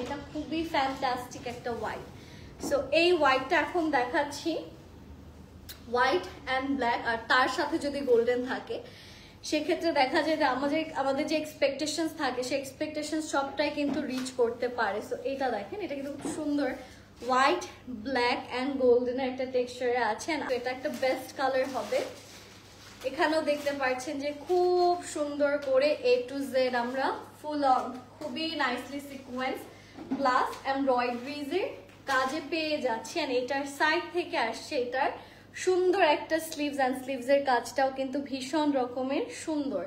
এটা খুবই ফ্যান্টাস্টিক একটা হোয়াইট। সো এই হোয়াইটটা এখন দেখাচ্ছি, হোয়াইট অ্যান্ড ব্ল্যাক, আর তার সাথে যদি গোল্ডেন থাকে সেক্ষেত্রে দেখা যায় যে আমাদের যে এক্সপেকটেশন থাকে সেই এক্সপেকটেশন সবটাই কিন্তু রিচ করতে পারে। সো এটা দেখেন, এটা কিন্তু খুব সুন্দর হোয়াইট ব্ল্যাক অ্যান্ড গোল্ডেনের একটা টেক্সচারে আছে। এটা একটা বেস্ট কালার হবে। এখানেও দেখতে পাচ্ছেন যে খুব সুন্দর করে A to Z আমরা ফুল অন খুবই নাইসলি সিকোয়েন্স প্লাস এমব্রয়ডারিজের কাজে পেয়ে যাচ্ছি। আর এটার সাইড থেকে আসছে এটার সুন্দর একটা স্লিভস অ্যান্ড স্লিভসের কাজটাও কিন্তু ভীষণ রকমের সুন্দর।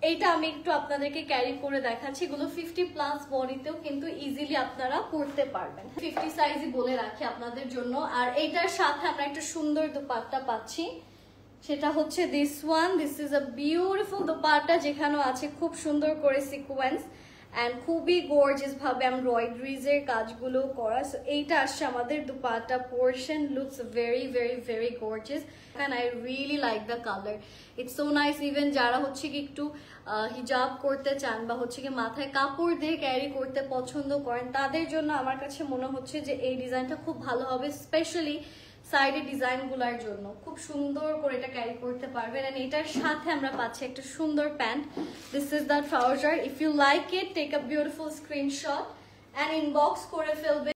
এইটা আমি একটু আপনাদেরকে ক্যারি করে দেখাচ্ছি। এগুলো 50+ বডিতেও কিন্তু ইজিলি আপনারা পরতে পারবেন। 50 সাইজই বলে রাখি আপনাদের জন্য। আর এইটার সাথে আমরা একটা সুন্দর দোপাট্টা পাচ্ছি, সেটা হচ্ছে this one. This is a beautiful dupatta, যেখানেও আছে খুব সুন্দর করে সিকোয়েন্স অ্যান্ড খুবই গর্জিয়াস ভাবে এমব্রয়ডারিজের কাজগুলো করা। সো এইটা আসছে আমাদের dupatta portion, looks very very very gorgeous and I really like the colour. It's so nice. Even যারা হচ্ছে কি একটু হিজাব করতে চান বা হচ্ছে কি মাথায় কাপড় দিয়ে ক্যারি করতে পছন্দ করেন, তাদের জন্য আমার কাছে মনে হচ্ছে যে এই ডিজাইনটা খুব ভালো হবে, স্পেশালি সাইডে ডিজাইন গুলার জন্য খুব সুন্দর করে এটা ক্যারি করতে পারবেন। এন্ড এটার সাথে আমরা পাচ্ছি একটা সুন্দর pant. This is the trouser. If you like it, take a beautiful screenshot and inbox করে ফেলবেন।